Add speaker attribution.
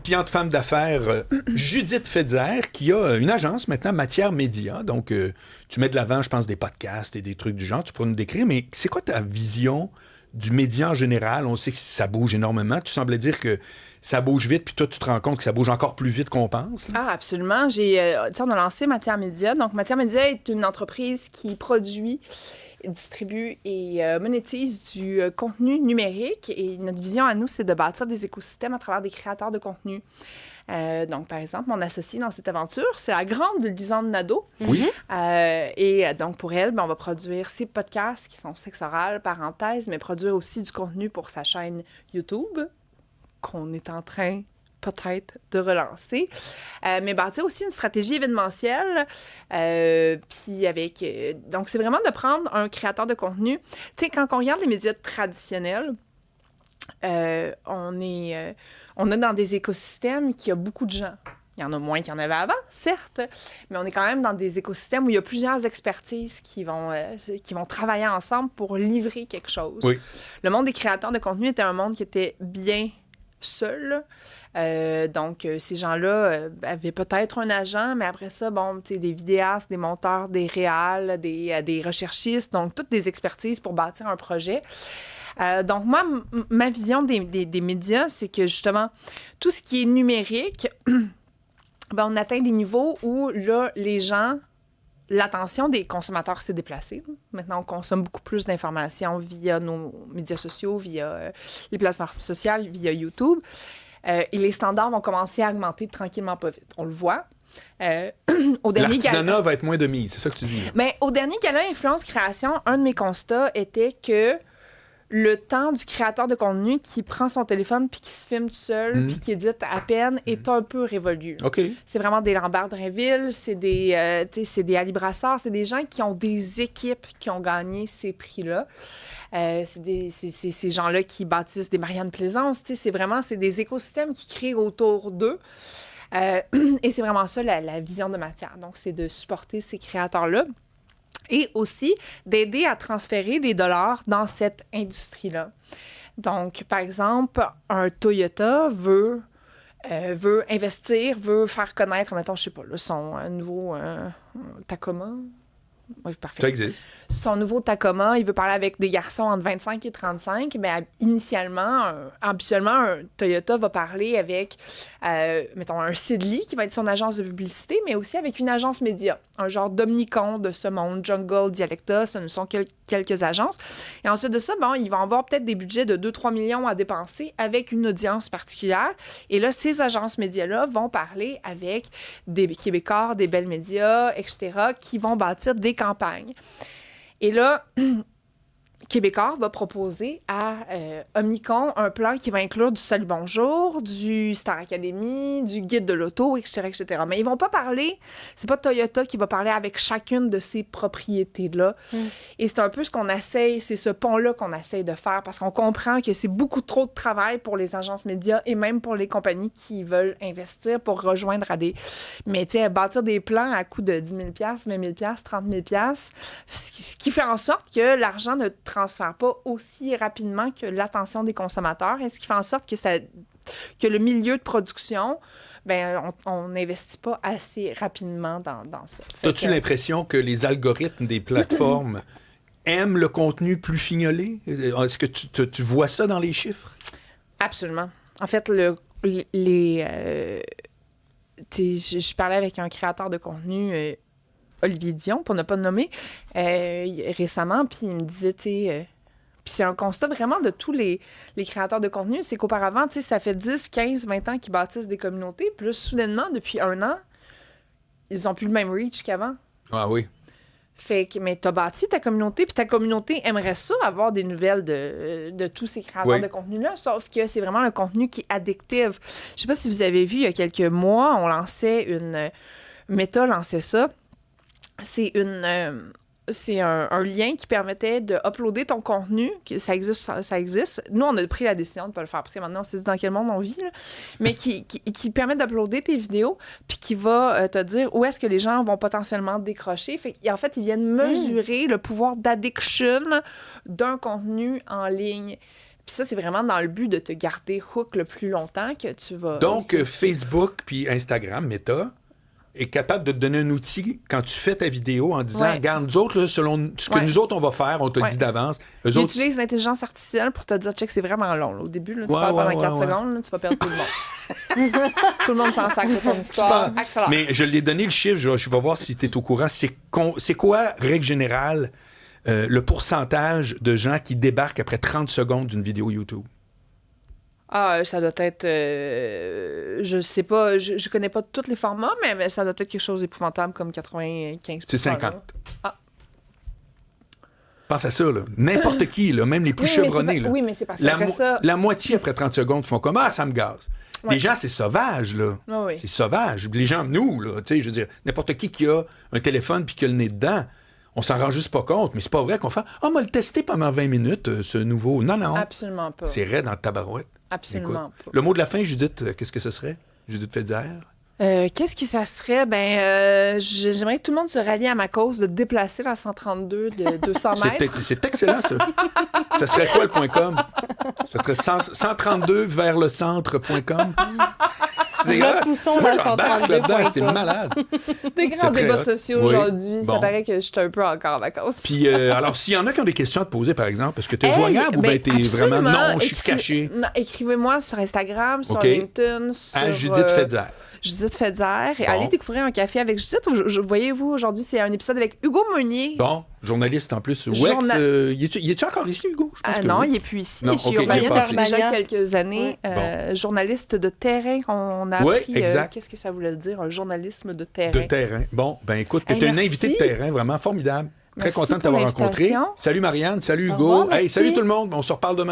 Speaker 1: cliente femme d'affaires, Judith Fetzer, qui a une agence maintenant, Matière Média. Donc, tu mets de l'avant, je pense, des podcasts et des trucs du genre. Tu pourrais nous décrire, mais c'est quoi ta vision du média en général? On sait que ça bouge énormément. Tu semblais dire que ça bouge vite, puis toi, tu te rends compte que ça bouge encore plus vite qu'on pense. Là.
Speaker 2: Ah, absolument. On a lancé Matière Média. Donc, Matière Média est une entreprise qui produit, distribue et monétise du contenu numérique. Et notre vision à nous, c'est de bâtir des écosystèmes à travers des créateurs de contenu. Donc, par exemple, mon associée dans cette aventure, c'est la grande Lisande Nadeau.
Speaker 1: Oui.
Speaker 2: Donc, pour elle, on va produire ses podcasts qui sont sexe oral, parenthèse, mais produire aussi du contenu pour sa chaîne YouTube, qu'on est en train peut-être de relancer, mais bâtir aussi une stratégie événementielle, puis avec... donc, c'est vraiment de prendre un créateur de contenu. Tu sais, quand on regarde les médias traditionnels, on est dans des écosystèmes qui a beaucoup de gens. Il y en a moins qu'il y en avait avant, certes, mais on est quand même dans des écosystèmes où il y a plusieurs expertises qui vont travailler ensemble pour livrer quelque chose.
Speaker 1: Oui.
Speaker 2: Le monde des créateurs de contenu était un monde qui était bien seul. Donc, ces gens-là avaient peut-être un agent, mais après ça, des vidéastes, des monteurs, des réals, des recherchistes, donc toutes des expertises pour bâtir un projet. Donc, moi, ma vision des médias, c'est que justement, tout ce qui est numérique, on atteint des niveaux où, là, les gens, l'attention des consommateurs s'est déplacée. Maintenant, on consomme beaucoup plus d'informations via nos médias sociaux, via les plateformes sociales, via YouTube. Et les standards vont commencer à augmenter tranquillement, pas vite. On le voit. Au dernier
Speaker 1: L'artisanat va être moins de mise, c'est ça que tu dis.
Speaker 2: Mais au dernier gala Influence Création, un de mes constats était que le temps du créateur de contenu qui prend son téléphone puis qui se filme tout seul puis qui édite à peine est un peu révolu.
Speaker 1: OK.
Speaker 2: C'est vraiment des Lambert Drainville, c'est des Ali Brassard, c'est des gens qui ont des équipes qui ont gagné ces prix-là. C'est ces gens-là qui bâtissent des Marianne Plaisance. C'est des écosystèmes qui créent autour d'eux. Et c'est vraiment ça la vision de Matière. Donc, c'est de supporter ces créateurs-là. Et aussi d'aider à transférer des dollars dans cette industrie-là. Donc, par exemple, un Toyota veut investir, veut faire connaître, mettons, je sais pas, là, son nouveau Tacoma. Oui, parfait.
Speaker 1: Ça existe.
Speaker 2: Son nouveau Tacoma, il veut parler avec des garçons entre 25 et 35, mais habituellement, un Toyota va parler avec, mettons, un Sidley, qui va être son agence de publicité, mais aussi avec une agence média, un genre d'Omnicom de ce monde, Jungle, Dialecta, ce ne sont que quelques agences. Et ensuite de ça, ils vont avoir peut-être des budgets de 2-3 millions à dépenser avec une audience particulière. Et là, ces agences médias-là vont parler avec des Québécois, des belles médias, etc., qui vont bâtir des campagnes. Et là, Québécois va proposer à Omnicom un plan qui va inclure du Salut Bonjour, du Star Academy, du Guide de l'auto, etc., etc. Mais ils vont pas parler, c'est pas Toyota qui va parler avec chacune de ces propriétés-là. Et c'est un peu ce qu'on essaye, c'est ce pont-là qu'on essaye de faire parce qu'on comprend que c'est beaucoup trop de travail pour les agences médias et même pour les compagnies qui veulent investir pour rejoindre à des... Mais tu sais, bâtir des plans à coût de 10 000 $, 20 000 $, 30 000 $, ce qui fait en sorte que l'argent ne transfère pas aussi rapidement que l'attention des consommateurs, et ce qui fait en sorte que le milieu de production, on n'investit pas assez rapidement dans ça.
Speaker 1: As-tu l'impression que les algorithmes des plateformes aiment le contenu plus fignolé? Est-ce que tu vois ça dans les chiffres?
Speaker 2: Absolument. En fait, je parlais avec un créateur de contenu, Olivier Dion, pour ne pas le nommer, récemment, puis il me disait, puis c'est un constat vraiment de tous les créateurs de contenu, c'est qu'auparavant, ça fait 10, 15, 20 ans qu'ils bâtissent des communautés, puis là, soudainement, depuis un an, ils n'ont plus le même reach qu'avant.
Speaker 1: Ah oui.
Speaker 2: Fait que, mais t'as bâti ta communauté, puis ta communauté aimerait ça, avoir des nouvelles de tous ces créateurs de contenu-là, sauf que c'est vraiment un contenu qui est addictif. Je sais pas si vous avez vu, il y a quelques mois, Meta lançait ça. C'est un lien qui permettait de uploader ton contenu, que ça existe. Nous, on a pris la décision de ne pas le faire, parce que maintenant, on se dit dans quel monde on vit, là. Mais qui permet d'uploader tes vidéos, puis qui va te dire où est-ce que les gens vont potentiellement décrocher. En fait, ils viennent mesurer le pouvoir d'addiction d'un contenu en ligne. Puis ça, c'est vraiment dans le but de te garder hook le plus longtemps que tu vas...
Speaker 1: Donc, Facebook puis Instagram, Meta, est capable de te donner un outil quand tu fais ta vidéo en disant, regarde, nous autres, là, selon ce que nous autres, on va faire, on te dit d'avance.
Speaker 2: Ils utilisent l'intelligence artificielle pour te dire, check, c'est vraiment long. Là. Au début, là, tu parles pendant 4 secondes, là, tu vas perdre tout le monde. Tout le monde s'en sacre de ton histoire. Accélère.
Speaker 1: Mais je l'ai donné le chiffre, je vais voir si tu es au courant. C'est quoi, règle générale, le pourcentage de gens qui débarquent après 30 secondes d'une vidéo YouTube?
Speaker 2: Ah, ça doit être... je sais pas, je connais pas tous les formats, mais ça doit être quelque chose d'épouvantable comme 95%.
Speaker 1: C'est 50.
Speaker 2: Là. Ah.
Speaker 1: Pense à ça, là. N'importe qui, là, même les plus chevronnés. Là.
Speaker 2: Oui, mais c'est parce que ça...
Speaker 1: La moitié après 30 secondes font comme « Ah, ça me gaze ». Les gens, c'est sauvage, là.
Speaker 2: Oui.
Speaker 1: C'est sauvage. Les gens, nous, là, tu sais, je veux dire, n'importe qui a un téléphone puis qui a le nez dedans, on s'en rend juste pas compte. Mais c'est pas vrai qu'on fait « Ah, on va le tester pendant 20 minutes, ce nouveau ». Non.
Speaker 2: Absolument pas.
Speaker 1: C'est raide dans ta tabarouette.
Speaker 2: Absolument pas.
Speaker 1: Le mot de la fin, Judith, qu'est-ce que ce serait? Judith Fédière?
Speaker 2: Qu'est-ce que ça serait? J'aimerais que tout le monde se rallie à ma cause de déplacer la 132 de 200 mètres.
Speaker 1: C'est excellent, ça. Ça serait quoi, le .com? Ça serait 132 vers le centre.com?
Speaker 3: Repoussons la 132.
Speaker 1: C'est malade.
Speaker 2: Des grands débats sociaux aujourd'hui. Ça paraît que je suis un peu encore en vacances.
Speaker 1: Puis, alors, s'il y en a qui ont des questions à te poser, par exemple, est-ce que tu es joignable ou bien tu es vraiment... Non, je suis caché.
Speaker 2: Non, écrivez-moi sur Instagram, sur LinkedIn, sur...
Speaker 1: À Judith Fédière.
Speaker 2: Judith Fédière. Et allez découvrir un café avec Judith. Voyez-vous, aujourd'hui, c'est un épisode avec Hugo Meunier.
Speaker 1: Bon, journaliste en plus. Wex, il est-tu encore ici, Hugo? Je pense que
Speaker 2: non,
Speaker 1: oui.
Speaker 2: il n'est plus ici.
Speaker 1: Non,
Speaker 2: Il est depuis déjà quelques années.
Speaker 1: Oui.
Speaker 2: Journaliste de terrain. On a appris qu'est-ce que ça voulait dire, un journalisme de terrain.
Speaker 1: De terrain. Bon, ben écoute, tu es une invitée de terrain, vraiment formidable. Très
Speaker 2: Merci
Speaker 1: content de t'avoir rencontré. Salut Marianne, salut Hugo.
Speaker 3: Revoir,
Speaker 1: salut tout le monde. On se reparle demain.